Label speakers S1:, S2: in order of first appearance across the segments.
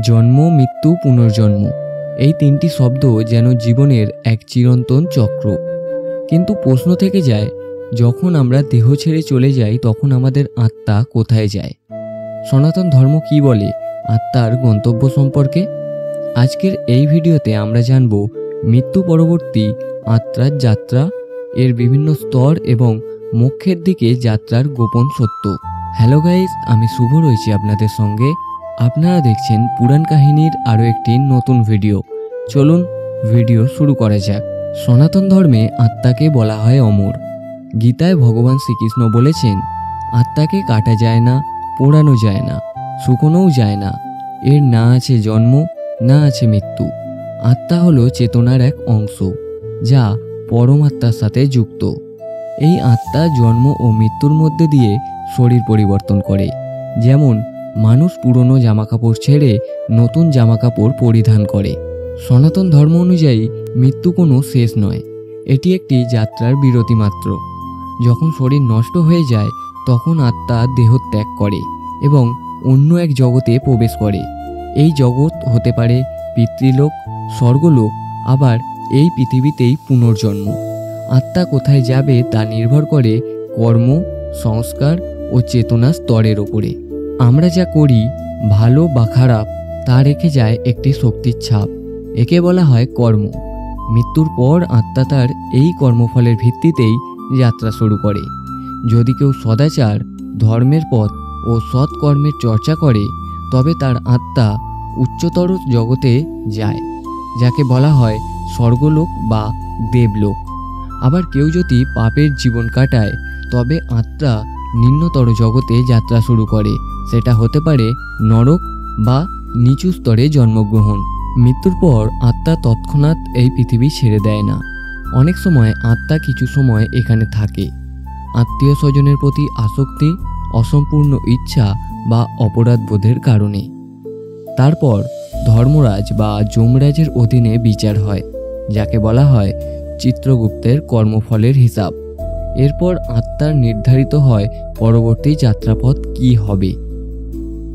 S1: জন্ম, মৃত্যু, পুনর্জন্ম, এই তিনটি শব্দ যেন জীবনের এক চিরন্তন চক্র। কিন্তু প্রশ্ন থেকে যায়, যখন আমরা দেহ ছেড়ে চলে যাই তখন আমাদের আত্মা কোথায় যায়? সনাতন ধর্ম কি বলে আত্মার গন্তব্য সম্পর্কে? আজকের এই ভিডিওতে আমরা জানব মৃত্যু পরবর্তী আত্মার যাত্রা, এর বিভিন্ন স্তর এবং মোক্ষের দিকে যাত্রার গোপন সত্য। হ্যালো গাইস, আমি শুভ রয়েছি আপনাদের সঙ্গে। আপনারা দেখছেন পুরাণ কাহিনীর আরও একটি নতুন ভিডিও। চলুন ভিডিও শুরু করা যাক। সনাতন ধর্মে আত্মাকে বলা হয় অমর। গীতায় ভগবান শ্রীকৃষ্ণ বলেছেন, আত্মাকে কাটা যায় না, পোড়ানো যায় না, শুকোনোও যায় না। এর না আছে জন্ম, না আছে মৃত্যু। আত্মা হলো চেতনার এক অংশ, যা পরমাত্মার সাথে যুক্ত। এই আত্মা জন্ম ও মৃত্যুর মধ্যে দিয়ে শরীর পরিবর্তন করে। যেমন মানুষ পুরনো জামাকাপড় ছেড়ে নতুন জামাকাপড় পরিধান করে। সনাতন ধর্ম অনুযায়ী মৃত্যু কোনো শেষ নয়, এটি একটি যাত্রার বিরতি মাত্র। যখন শরীর নষ্ট হয়ে যায় তখন আত্মা দেহ ত্যাগ করে এবং অন্য এক জগতে প্রবেশ করে। এই জগৎ হতে পারে পিতৃলোক, স্বর্গলোক, আবার এই পৃথিবীতেই পুনর্জন্ম। আত্মা কোথায় যাবে তা নির্ভর করে কর্ম, সংস্কার ও চেতনা স্তরের ওপরে। আমরা যা করি, ভালো বা খারাপ, তা রেখে যায় একটি শক্তির ছাপ। একে বলা হয় কর্ম। মৃত্যুর পর আত্মা তার এই কর্মফলের ভিত্তিতেই যাত্রা শুরু করে। যদি কেউ সদাচার, ধর্মের পথ ও সৎকর্মের চর্চা করে তবে তার আত্মা উচ্চতর জগতে যায়, যাকে বলা হয় স্বর্গলোক বা দেবলোক। আবার কেউ যদি পাপের জীবন কাটায় তবে আত্মা নিম্নতর জগতে যাত্রা শুরু করে। সেটা হতে পারে নরক বা নিচু স্তরে জন্মগ্রহণ। মৃত্যুর পর আত্মা তৎক্ষণাৎ এই পৃথিবী ছেড়ে দেয় না। অনেক সময় আত্মা কিছু সময় এখানে থাকে, আত্মীয় স্বজনের প্রতি আসক্তি, অসম্পূর্ণ ইচ্ছা বা অপরাধ বোধের কারণে। তারপর ধর্মরাজ বা যমরাজের অধীনে বিচার হয়, যাকে বলা হয় চিত্রগুপ্তের কর্মফলের হিসাব। এরপর আত্মার নির্ধারিত হয় পরবর্তী যাত্রাপথ কি হবে।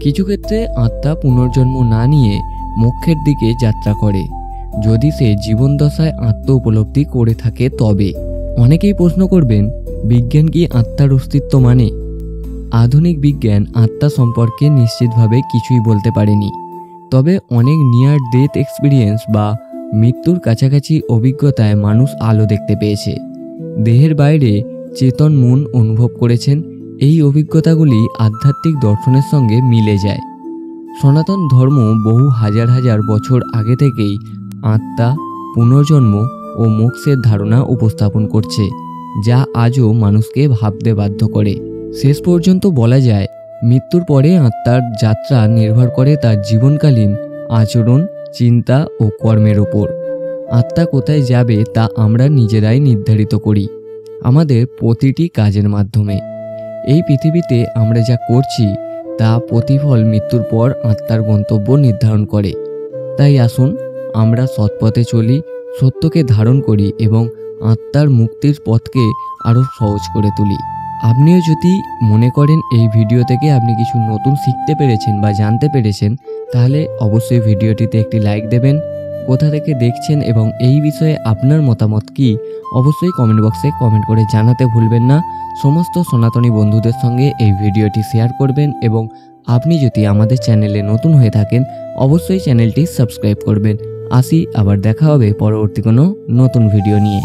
S1: কিছু ক্ষেত্রে আত্মা পুনর্জন্ম না নিয়ে মোক্ষের দিকে যাত্রা করে, যদি সে জীবনদশায় আত্ম উপলব্ধি করে থাকে তবে। অনেকেই প্রশ্ন করবেন, বিজ্ঞান কি আত্মার অস্তিত্ব মানে? আধুনিক বিজ্ঞান আত্মা সম্পর্কে নিশ্চিতভাবে কিছুই বলতে পারেনি। তবে অনেক নিয়ার ডেথ এক্সপিরিয়েন্স বা মৃত্যুর কাছাকাছি অভিজ্ঞতায় মানুষ আলো দেখতে পেয়েছে, দেহের বাইরে চেতন মন অনুভব করেছেন। এই অভিজ্ঞতাগুলি আধ্যাত্মিক দর্শনের সঙ্গে মিলে যায়। সনাতন ধর্ম বহু হাজার হাজার বছর আগে থেকেই আত্মা, পুনর্জন্ম ও মোক্ষের ধারণা উপস্থাপন করছে, যা আজও মানুষকে ভাবতে বাধ্য করে। শেষ পর্যন্ত বলা যায়, মৃত্যুর পরে আত্মার যাত্রা নির্ভর করে তার জীবনকালীন আচরণ, চিন্তা ও কর্মের ওপর। আত্মা কোথায় যাবে তা আমরা নিজেরাই নির্ধারিত করি আমাদের প্রতিটি কাজের মাধ্যমে। এই পৃথিবীতে আমরা যা করছি তা প্রতিফল মৃত্যুর পর আত্মার গন্তব্য নির্ধারণ করে। তাই আসুন আমরা সৎপথে চলি, সত্যকে ধারণ করি এবং আত্মার মুক্তির পথকে আরও সহজ করে তুলি। আপনিও যদি মনে করেন এই ভিডিও থেকে আপনি কিছু নতুন শিখতে পেরেছেন বা জানতে পেরেছেন, তাহলে অবশ্যই ভিডিওটিতে একটি লাইক দেবেন। কোথা থেকে দেখছেন এবং এই বিষয়ে আপনার মতামত কি, অবশ্যই কমেন্ট বক্সে কমেন্ট করে জানাতে ভুলবেন না। সমস্ত সনাতনী বন্ধুদের সঙ্গে এই ভিডিওটি শেয়ার করবেন এবং আপনি যদি আমাদের চ্যানেলে নতুন হয়ে থাকেন অবশ্যই চ্যানেলটি সাবস্ক্রাইব করবেন। আসি, আবার দেখা হবে পরবর্তী কোনো নতুন ভিডিও নিয়ে।